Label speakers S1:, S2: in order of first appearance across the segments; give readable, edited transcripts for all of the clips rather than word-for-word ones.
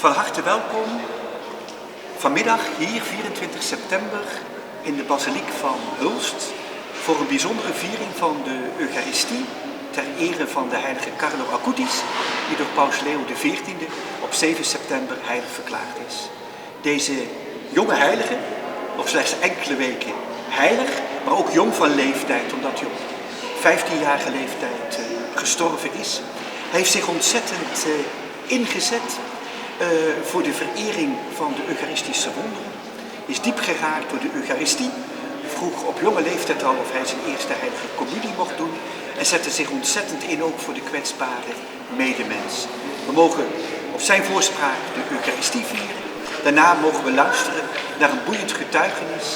S1: Van harte welkom vanmiddag hier 24 september in de basiliek van Hulst voor een bijzondere viering van de Eucharistie ter ere van de heilige Carlo Acutis, die door Paus Leo XIV op 7 september heilig verklaard is. Deze jonge heilige, nog slechts enkele weken heilig, maar ook jong van leeftijd, omdat hij op 15-jarige leeftijd gestorven is. Hij heeft zich ontzettend ingezet voor de verering van de Eucharistische wonderen. Is diep geraakt door de Eucharistie. Vroeg op jonge leeftijd al of hij zijn eerste heilige communie mocht doen. En zette zich ontzettend in ook voor de kwetsbare medemens. We mogen op zijn voorspraak de Eucharistie vieren. Daarna mogen we luisteren naar een boeiend getuigenis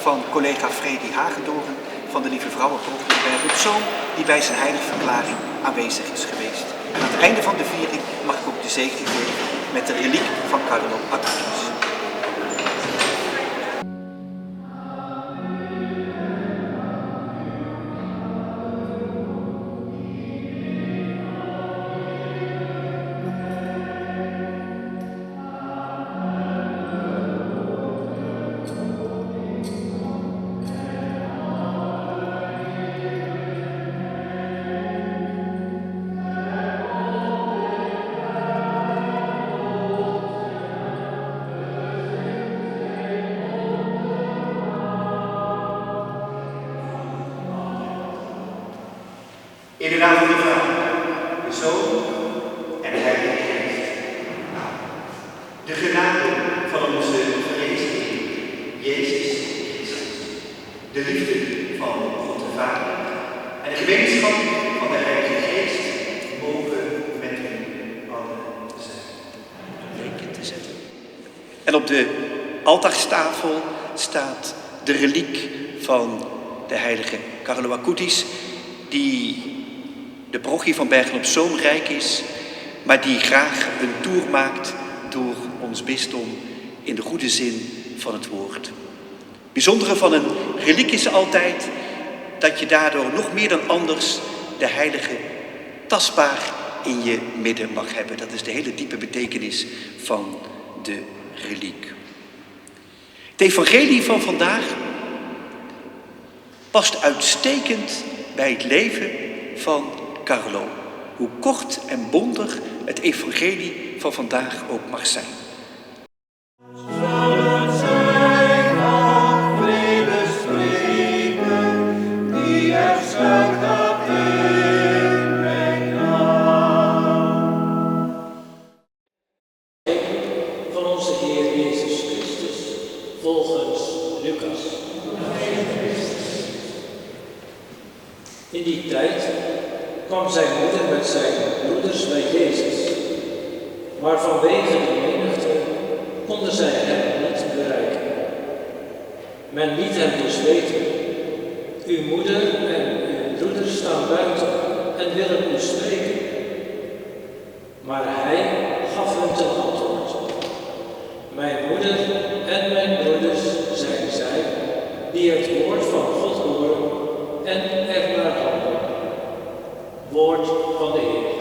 S1: van collega Fredi Hagendoorn van de Lieve Vrouwenprogramma Bergen op Zoom, die bij zijn heiligverklaring aanwezig is geweest. En aan het einde van de viering mag ik ook de zegen geven met de reliek van Carlo Acutis.
S2: In de naam van de Vader, de Zoon en de Heilige Geest. De genade van onze verrezen Jezus Christus, de liefde van God de Vader en de gemeenschap van de Heilige Geest mogen met u allen zijn.
S1: En op de altaarstafel staat de reliek van de heilige Carlo Acutis, die de parochie van Bergen op Zoom rijk is, maar die graag een tour maakt door ons bisdom in de goede zin van het woord. Het bijzondere van een reliek is altijd dat je daardoor nog meer dan anders de heilige tastbaar in je midden mag hebben. Dat is de hele diepe betekenis van de reliek. Het evangelie van vandaag past uitstekend bij het leven van Carlo. Hoe kort en bondig het evangelie van vandaag ook mag zijn.
S3: Van onze Heer Jezus Christus, volgens Lucas. In die tijd kwam zijn moeder met zijn broeders bij Jezus, maar vanwege de menigte konden zij hem niet bereiken. Men liet hem dus weten: uw moeder en uw broeders staan buiten en willen u spreken. Maar hij gaf hen ten antwoord: mijn moeder en mijn broeders zijn zij die het woord van God horen en er naar handelen. Woord van de Heer.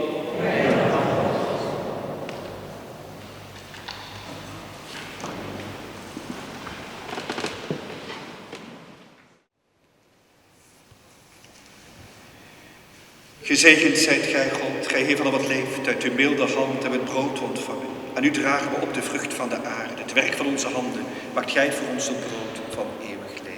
S1: Gezegend zijt gij, God, gij Heer van al wat leeft, uit uw milde hand hebben het brood ontvangen. Aan u dragen we op de vrucht van de aarde, het werk van onze handen. Maakt gij het voor ons het brood van eeuwig leven.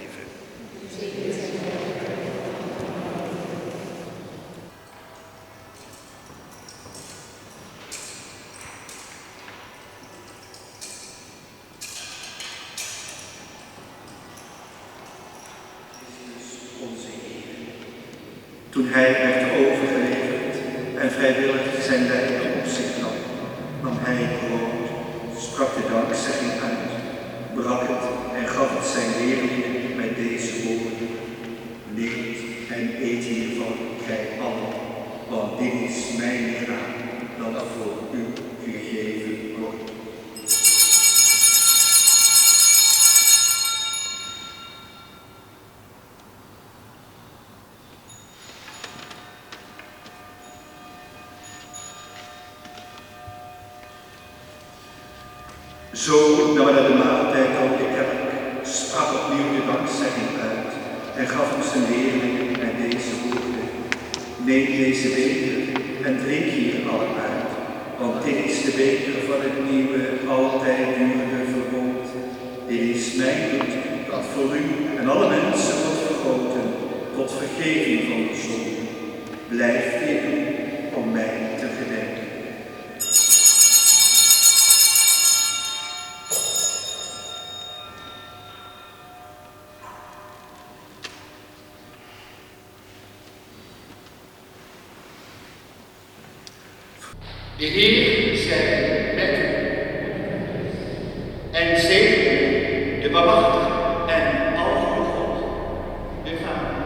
S2: Toen hij werd overgeleverd en vrijwillig zijn lijden op zich nam hij het brood, sprak de dankzegging uit, brak het en gaf het zijn leerlingen met deze woorden: neemt en eet hiervan, gij allen, want dit is mijn lichaam dat voor u gegeven wordt. Zo nam hij na de maaltijd op de kerk, sprak opnieuw de dankzegging uit en gaf ons zijn leerlingen met deze woorden: neem deze beker en drink hier alle uit, want dit is de beker van het nieuwe, altijd durende verbond. Dit is mijn bloed, dat voor u en alle mensen wordt vergoten, tot vergeving van de zonde. Blijf dit doen om mij te gedenken.
S4: De Heer zij met u en zegen de Almachtige en algoede God, de Vader,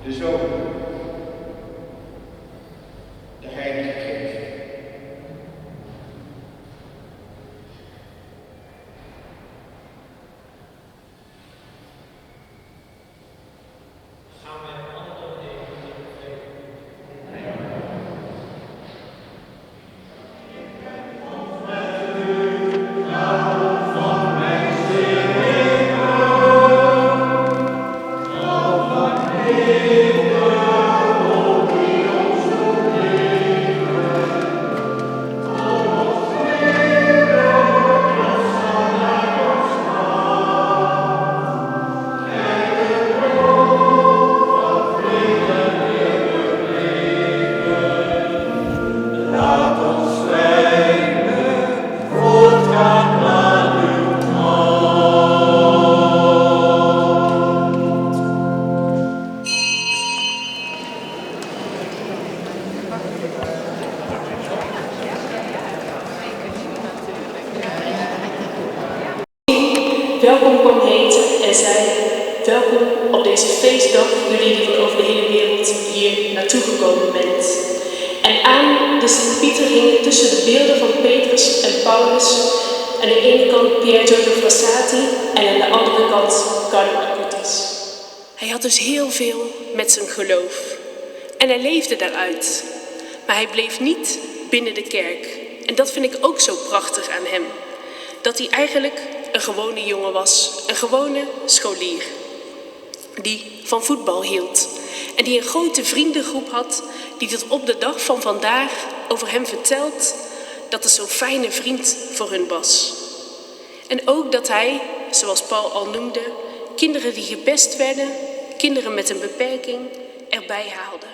S4: de Zoon, de Heilige Geest.
S3: Gaan wij alle even
S5: welkom kwam heten en zei: welkom op deze feestdag, jullie die van over de hele wereld hier naartoe gekomen bent. En aan de Sint-Pieter hingen tussen de beelden van Petrus en Paulus aan de ene kant Pier Frassati en aan de andere kant Carlo Acutis. Hij had dus heel veel met zijn geloof en hij leefde daaruit. Maar hij bleef niet binnen de kerk. En dat vind ik ook zo prachtig aan hem. Dat hij eigenlijk een gewone jongen was, een gewone scholier. Die van voetbal hield. En die een grote vriendengroep had die tot op de dag van vandaag over hem vertelt dat het zo'n fijne vriend voor hun was. En ook dat hij, zoals Paul al noemde, kinderen die gepest werden, kinderen met een beperking, erbij haalde.